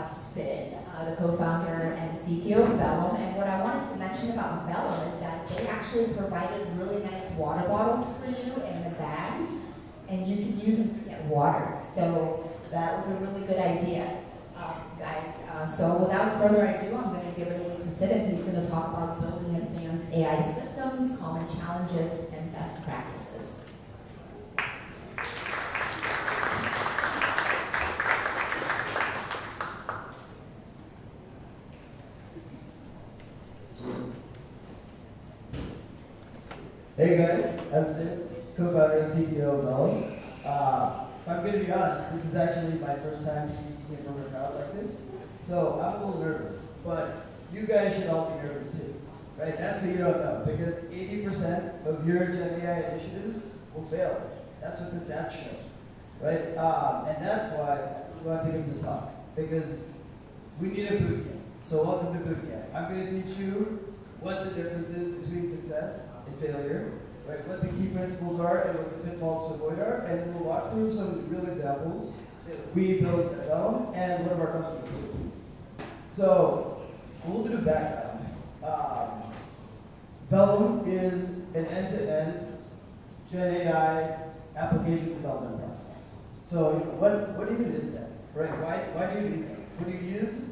have Sid, the co-founder and CTO of Vellum. And what I wanted to mention about Vellum is that they actually provided really nice water bottles for you in the bags, and you can use them to get water. So that was a really good idea, guys. So without further ado, I'm going to give it over to Sid, and he's going to talk about building advanced AI systems, common challenges, and best practices. Hey guys, I'm Sid, co-founder and CTO of Vellum. If I'm going to be honest, this is actually my first time speaking in front of a crowd like this, so I'm a little nervous, but you guys should all be nervous too, right? That's what you don't know, because 80% of your Gen AI initiatives will fail. That's what the stats show, right? And that's why we want to give this talk, because we need a boot camp. So welcome to boot camp. I'm going to teach you what the difference is between success and failure, right? What the key principles are and what the pitfalls to avoid are, and we'll walk through some real examples that we built at Vellum and one of our customers too. So, a little bit of background. Vellum is an end-to-end Gen AI application development platform. So, what even is that, right? Why do you need that? What do you use?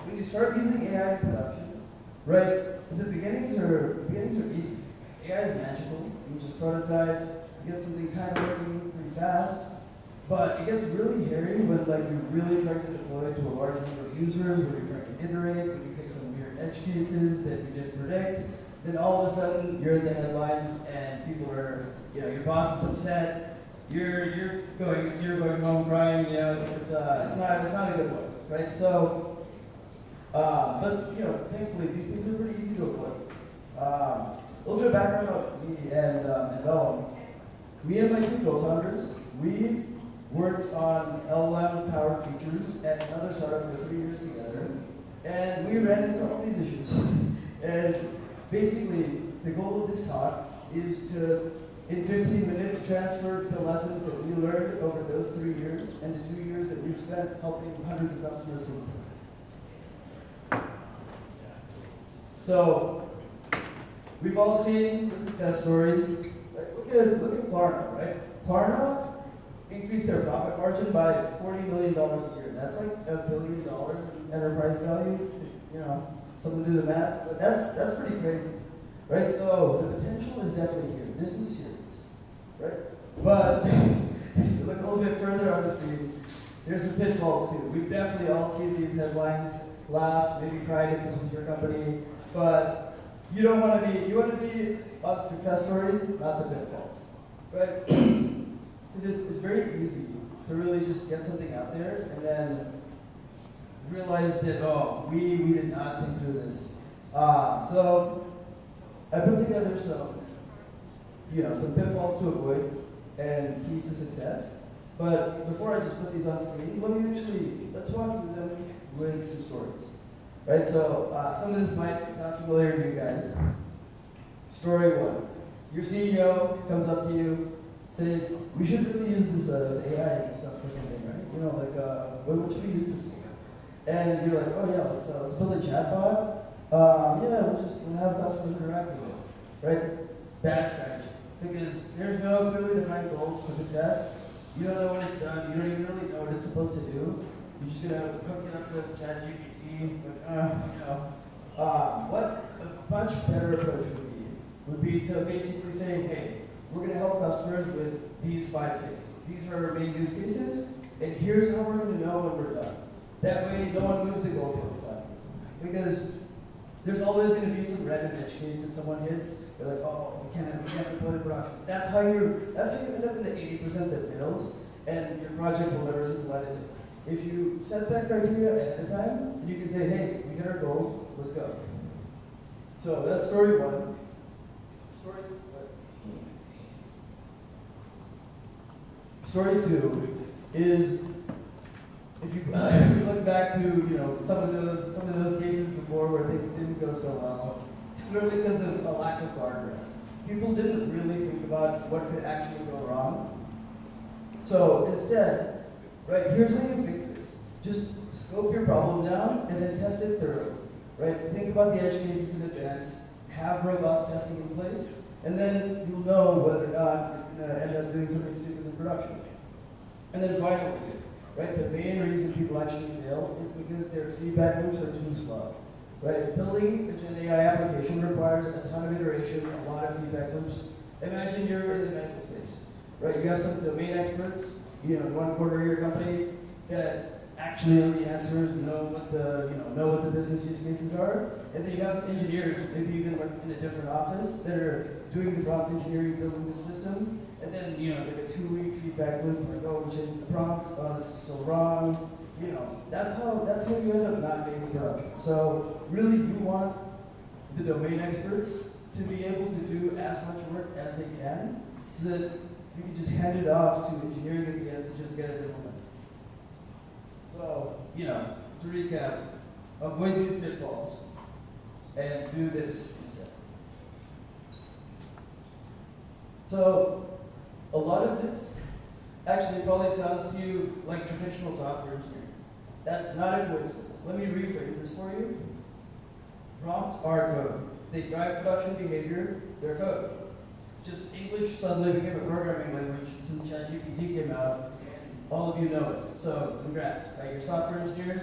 When you start using AI in production, right? The beginnings are easy. AI is magical. You just prototype, you get something kind of working pretty fast, but it gets really hairy when you're really trying to deploy to a large number of users, when you're trying to iterate, when you hit some weird edge cases that you didn't predict. Then all of a sudden you're in the headlines and people are, your boss is upset. You're going home crying. It's not a good look, right? So, but thankfully these things are pretty easy to avoid. A little bit of background about me and Vellum. Me and my two co-founders, we worked on LLM-powered features at another startup for 3 years together, and we ran into all these issues. And basically, the goal of this talk is to, in 15 minutes, transfer the lessons that we learned over those 3 years and the 2 years that we've spent helping hundreds of customers since then. So, we've all seen the success stories. Look at Klarna, right? Klarna increased their profit margin by $40 million a year. That's like $1 billion enterprise value. Something to do the math, but that's pretty crazy, right? So the potential is definitely here. This is serious, right? But if you look a little bit further on the screen, there's some pitfalls too. We've definitely all seen these headlines, laughed, maybe cried if this was your company, but you want to be on the success stories, not the pitfalls, right? It's very easy to really just get something out there and then realize that, we did not think through this. So I put together some pitfalls to avoid and keys to success. But before I just put these on screen, let's walk through them with some stories. Right, so some of this might sound familiar to you guys. Story one. Your CEO comes up to you, says, we should really use this AI stuff for something, right? What should we use this for? And you're like, oh yeah, let's build a chatbot. We'll have customers interact with it, right? Bad strategy, because there's no clearly defined goals for success. You don't know when it's done. You don't even really know what it's supposed to do. You're just gonna hook it up to ChatGPT. What a much better approach would be to basically say, hey, we're gonna help customers with these 5 things. These are our main use cases, and here's how we're gonna know when we're done. That way, no one moves the goalposts on you. Because there's always gonna be some random edge case that someone hits. They're like, we can't deploy to production. That's how you end up in the 80% that fails, and your project will never see the light of day. If you set that criteria ahead of time, and you can say, hey, we hit our goals, let's go. So that's story one. Story two is, if you look back to some of those cases before where things didn't go so well, it's clearly because of a lack of guardrails. People didn't really think about what could actually go wrong. So instead, right, here's how you fix this. Just scope your problem down, and then test it thoroughly, right? Think about the edge cases in advance, have robust testing in place, and then you'll know whether or not you're gonna end up doing something stupid in production. And then finally, right, the main reason people actually fail is because their feedback loops are too slow. Right? Building a Gen AI application requires a ton of iteration, a lot of feedback loops. Imagine you're in the medical space, right? You have some domain experts, you know, one quarter of your company that actually know the answers, know what the business use cases are, and then you have some engineers, maybe even like in a different office, that are doing the prompt engineering, building the system, and then it's like a 2-week feedback loop, like, oh, we changed the prompt, oh, this is still wrong. That's how you end up not getting production. So really, you want the domain experts to be able to do as much work as they can, so that you can just hand it off to engineering again to just get it implemented. So, to recap, avoid these pitfalls and do this instead. So, a lot of this actually probably sounds to you like traditional software engineering. That's not a coincidence. Let me rephrase this for you. Prompts are code. They drive production behavior, they're code. Just English suddenly became a programming language since ChatGPT came out, and all of you know it. So congrats, right? You're software engineers,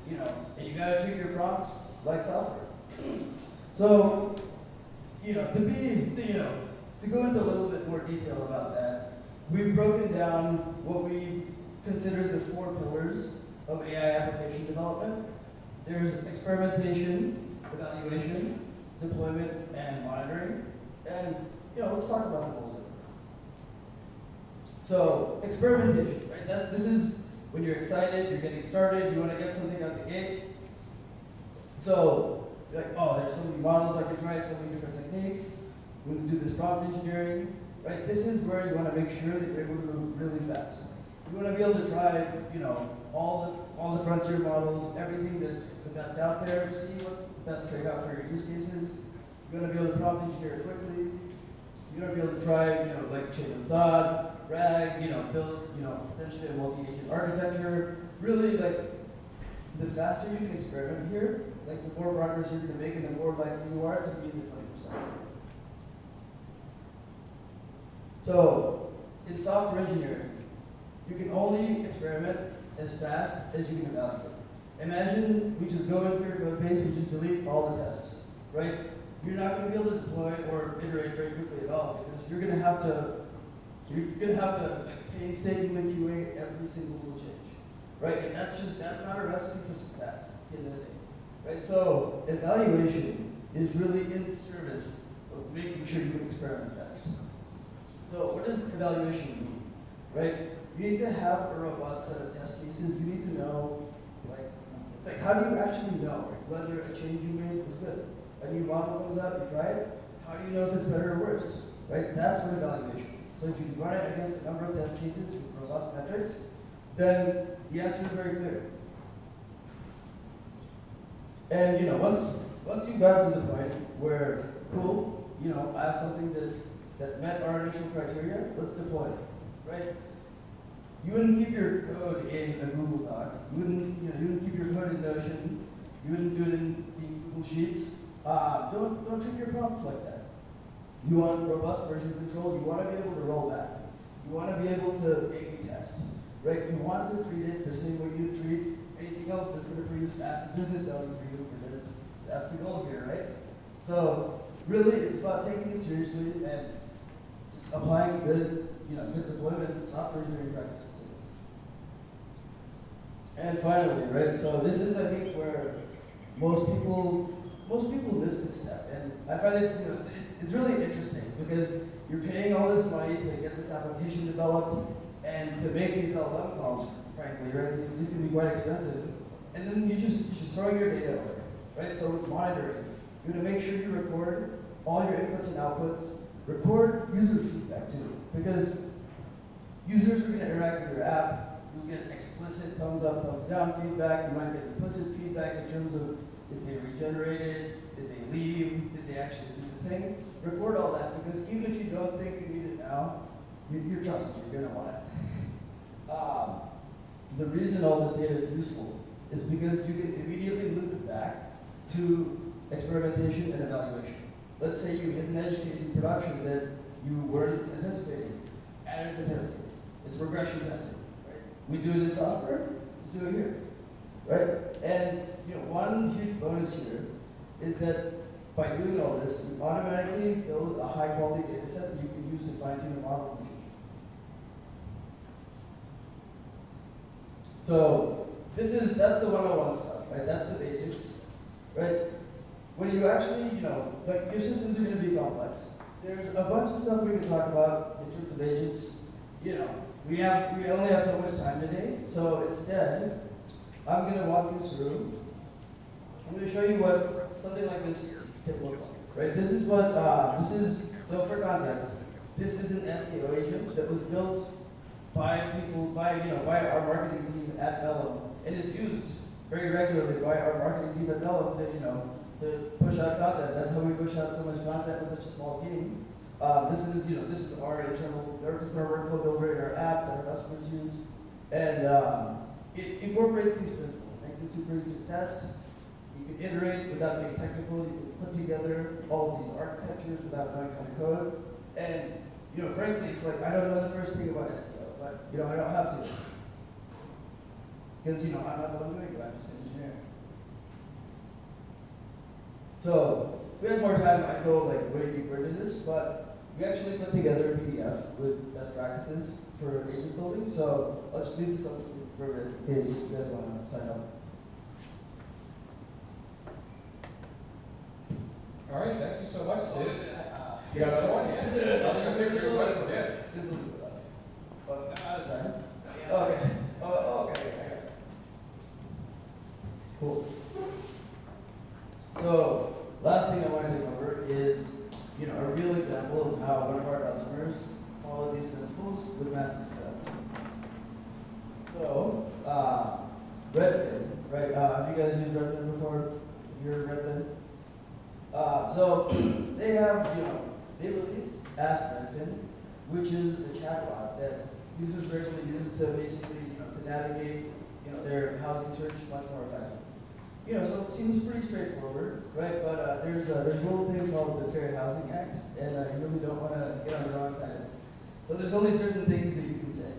and you gotta treat your prompt like software. So, to go into a little bit more detail about that, we've broken down what we consider the 4 pillars of AI application development. There's experimentation, evaluation, deployment, and monitoring. And let's talk about them a little bit. So experimentation, right? This is when you're excited, you're getting started, you want to get something out the gate. So you're like, oh, there's so many models I can try, so many different techniques. We can do this prompt engineering, right? This is where you want to make sure that you're able to move really fast. You want to be able to try, all the frontier models, everything that's the best out there, see what's the best trade-off for your use cases. You want to be able to prompt engineer quickly. You want to be able to try, like chain of thought, RAG, build, potentially a multi-agent architecture. Really, like, the faster you can experiment here, like the more progress you're going to make, and the more likely you are to be in the 20%. So, in software engineering, you can only experiment as fast as you can evaluate. Imagine we just go into your code base, we just delete all the tests, right? You're not going to be able to deploy or iterate very quickly at all, because you're going to have to like, painstakingly QA every single little change, right? And that's not a recipe for success in the day, right? So evaluation is really in service of making sure you can experiment fast. So what does evaluation mean, right? You need to have a robust set of test cases. You need to know, it's like, how do you actually know whether a change you made was good? A new model comes out, you try it. How do you know if it's better or worse, right? That's what evaluation is. So if you run it against a number of test cases with robust metrics, then the answer is very clear. And once you got to the point where, cool, I have something that met our initial criteria, let's deploy it, right? You wouldn't keep your code in a Google Doc. You wouldn't keep your code in Notion. You wouldn't do it in Google Sheets. Don't treat your prompts like that. You want robust version control. You want to be able to roll back. You want to be able to A/B test, right? You want to treat it the same way you treat anything else that's going to produce massive business value for you, because that's the goal here, right? So really, it's about taking it seriously and just applying good deployment software engineering practices. And finally, right? So this is, I think, where most people miss this step, and I find it, it's really interesting, because you're paying all this money to get this application developed and to make these LLM calls, frankly, right? These can be quite expensive, and then you're just throwing your data away, right? So with monitoring, you want to make sure you record all your inputs and outputs. Record user feedback too, because users are going to interact with your app. You'll get explicit thumbs up, thumbs down feedback. You might get implicit feedback in terms of did they regenerated, did they leave, did they actually do the thing. Record all that, because even if you don't think you need it now, you're trusting, you're going to want it. The reason all this data is useful is because you can immediately loop it back to experimentation and evaluation. Let's say you hit an edge case in production that you weren't anticipating. Add it to test case. It's regression testing, right? We do it in software, let's do it here, right? And one huge bonus here is that by doing all this, you automatically build a high quality data set that you can use to fine tune the model in the future. So that's the 101 stuff, right? That's the basics, right? When you actually, like your systems are going to be complex. There's a bunch of stuff we can talk about in terms of agents. We only have so much time today, so instead, I'm going to walk you through. I'm going to show you what something like this can look like, right? This is what so for context, this is an SEO agent that was built by our marketing team at Bellum, and is used very regularly by our marketing team at Bellum to push out content. That's how we push out so much content with such a small team. This is our internal workflow builder in our app that our customers use, and it incorporates these principles. It makes it super easy to test. You can iterate without being technical. You can put together all of these architectures without knowing how to code. And frankly, it's like I don't know the first thing about SEO, but I don't have to, because I'm not the one doing it. I'm just an engineer. So if we had more time, I'd go way deeper into this, but we actually put together a PDF with best practices for agent building. So I'll just leave this up for a bit in case you guys want to sign up. All right, thank you so much, Sid. You got another one? Yeah. This will be out of time. Okay. Okay. Cool. So, last thing I want to take over is, a real example of how one of our customers followed these principles with massive success. So, Redfin, right? Have you guys used Redfin before? You heard of Redfin? So they have, they released Ask Redfin, which is the chatbot that users regularly use to basically, to navigate, their housing search much more effectively. So it seems pretty straightforward, right? But there's a little thing called the Fair Housing Act, and you really don't want to get on the wrong side of it. So there's only certain things that you can say,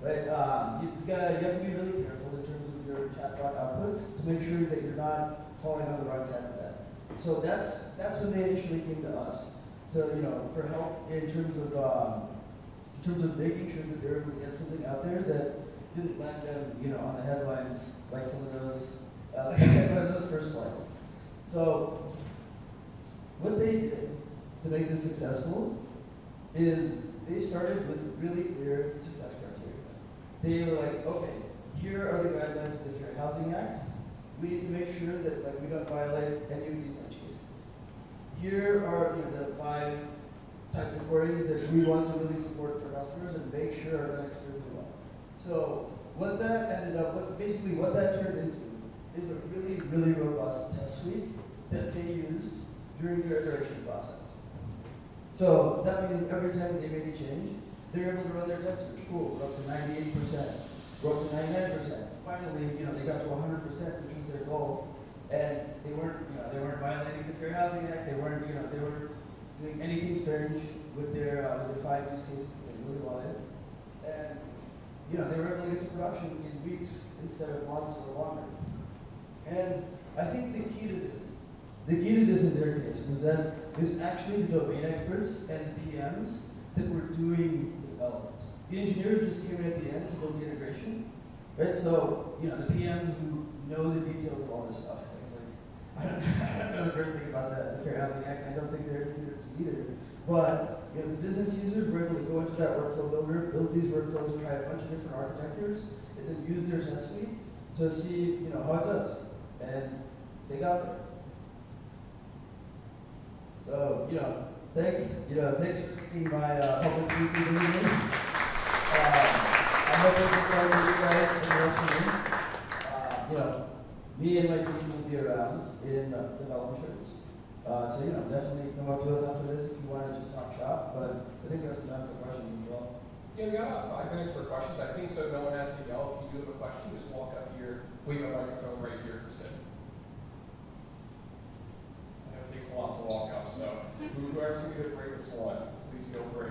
right? You have to be really careful in terms of your chatbot outputs to make sure that you're not falling on the wrong side of that. So that's when they initially came to us for help in terms of making sure that they're able to get something out there that didn't land them on the headlines like some of those one of those first slides. So what they did to make this successful is they started with really clear success criteria. They were like, okay, here are the guidelines of the Fair Housing Act. We need to make sure that we don't violate any of these edge cases. Here are the 5 types of queries that we want to really support for customers and make sure are done extremely well. So what that turned into is a really, really robust test suite that they used during their iteration process. So that means every time they made a change, they're able to run their test suite. Cool, we're up to 98%, we're up to 99%. Finally, they got to 100%, which was their goal, and they weren't violating the Fair Housing Act. They weren't doing anything strange with their 5 use cases that they really wanted, and they were able to get to production in weeks instead of months or longer. And I think the key to this in their case was that it was actually the domain experts and the PMs that were doing the development. The engineers just came in at the end to build the integration. Right, so the PMs who know the details of all this stuff. It's like I don't know the first thing about the Fair Housing Act, and I don't think they're engineers either. But the business users were able to go into that workflow builder, build these workflows, try a bunch of different architectures, and then use their test suite to see how it does, and they got there. So thanks for taking my public speaking meeting. I hope it's exciting for you guys and the rest of you. Me and my team will be around in development shirts. So definitely come up to us after this if you want to just talk shop. But I think there's some time for questions as well. Yeah, we got about 5 minutes for questions. I think so. No one has to yell. If you do have a question, just walk up here. We have a microphone right here for Sid. I know it takes a lot to walk up, so whoever's going to be the greatest one, please feel free.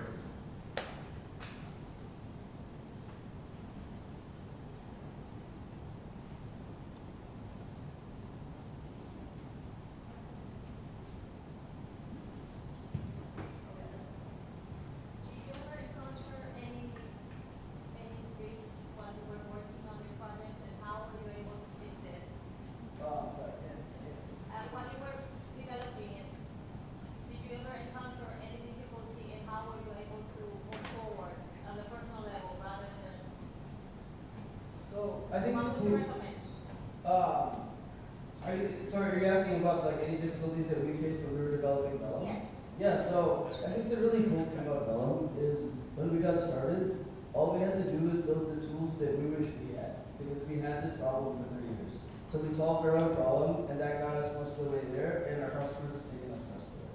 I think sorry, are you asking about like any difficulties that we faced when we were developing Vellum? Yes. Yeah, so I think the really cool thing about Vellum is when we got started, all we had to do was build the tools that we wish we had, because we had this problem for 3 years. So we solved our own problem, and that got us most of the way there, and our customers have taken us most of the way.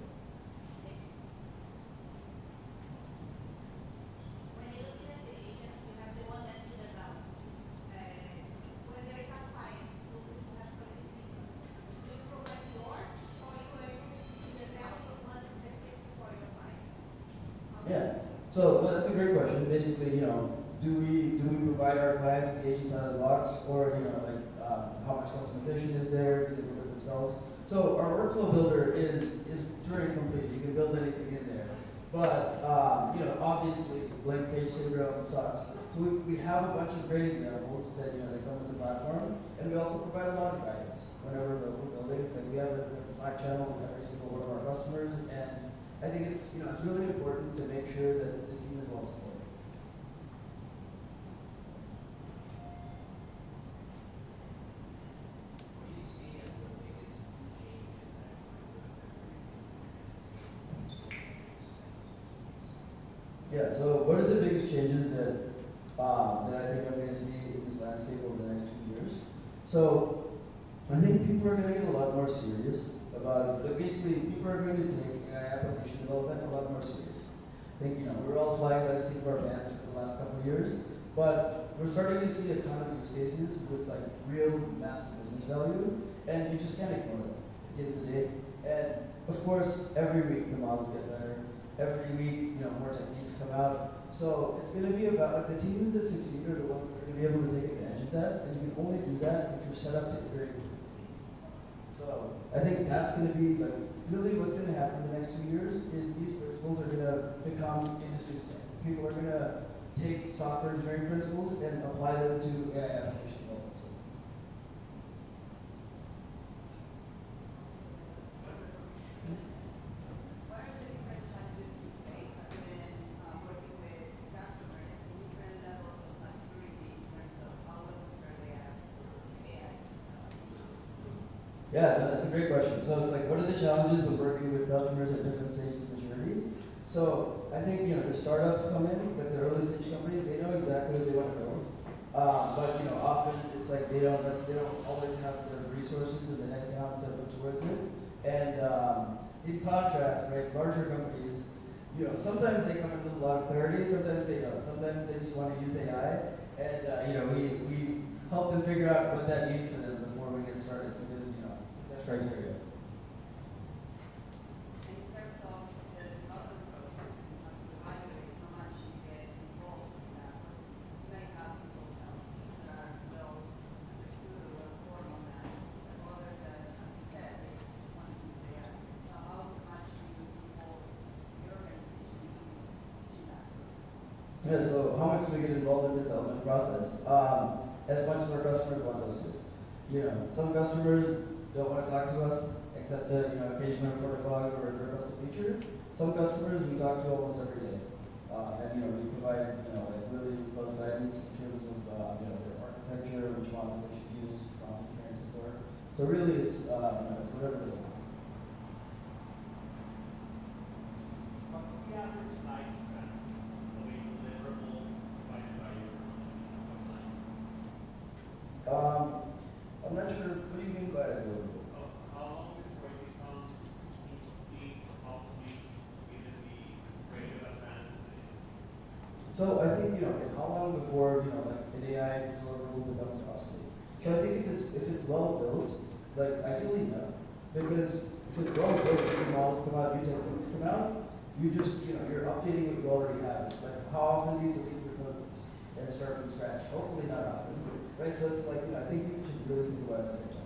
When you're looking at the agent, you have the one that you develop. When there is a client looking to have something similar, do you provide yours, or you are able to develop one specific for your clients? Yeah. So well, that's a great question. Basically, do we provide our clients the agents out of the box, or like how much customization is there? Do they build it themselves? So our workflow builder is Turing complete. You can build anything in there. But obviously, blank page syndrome sucks. So we have a bunch of great examples that they come with the platform, and we also provide a lot of guidance whenever we're building. It's like we have a Slack channel with every single one of our customers, and I think it's it's really important to make sure that the team is well supported. What do you see as the biggest changes Yeah. So what are the biggest changes that I think I'm going to see in this landscape over the next 2 years? So I think people are going to get a lot more serious about, basically people are going to take AI application development a lot more serious. I think, we were all flying by the seat of our pants for the last couple of years, but we're starting to see a ton of use cases with like real massive business value, and you just can't ignore them at the end of the day. And of course, every week the models get better. Every week, more techniques come out. So it's going to be about, like, the teams that succeed are the ones that are going to be able to take advantage of that, and you can only do that if you're set up to iterate quickly. So I think that's going to be, like, really what's going to happen in the next 2 years is these principles are going to become industry standard. People are going to take software engineering principles and apply them to AI application development. What are the different challenges you face when working with customers in different levels of maturity in terms of how well prepared they are for AI? Yeah, no, that's a great question. So it's like, what are the challenges with working with customers at different stages of maturity? So I think, the startups come in, like the early stage companies, they know exactly what they want to build. But often it's like they don't always have the resources or the headcount to put towards it. And in contrast, right, larger companies, sometimes they come in with a lot of clarity, sometimes they don't. Sometimes they just want to use AI, and we help them figure out what that means for them before we get started, because success criteria. And in terms of the development process, you have to evaluate how much you get involved in that process. You may have people that are well understood or well formed on that, and others that, as you said, they just want to use AI. How much do you involve your organization in teaching that process? Yeah, so how much do we get involved in the development process? As much as our customers want us to. Some customers don't want to talk to us except to, occasionally report a bug or request a feature. Some customers we talk to almost every day. And, we provide, like really close guidance in terms of, their architecture, which models they should use, prompt engineering support. So really it's, it's whatever they want. What's the average lifespan of a deliverable provided by your company? I'm not sure, what do you mean by a deliverable? How long before it becomes incomplete, obsolete, given the rate of advance that it is? So So I think, and how long before, like an AI deliverable becomes obsolete? So I think if it's well built, like ideally no, because if it's well built, new models come out, new techniques come out, you just, you're updating what you already have. It's like how often do you delete your code base and start from scratch? Hopefully not often, right? So it's like, I think people should really think about it as like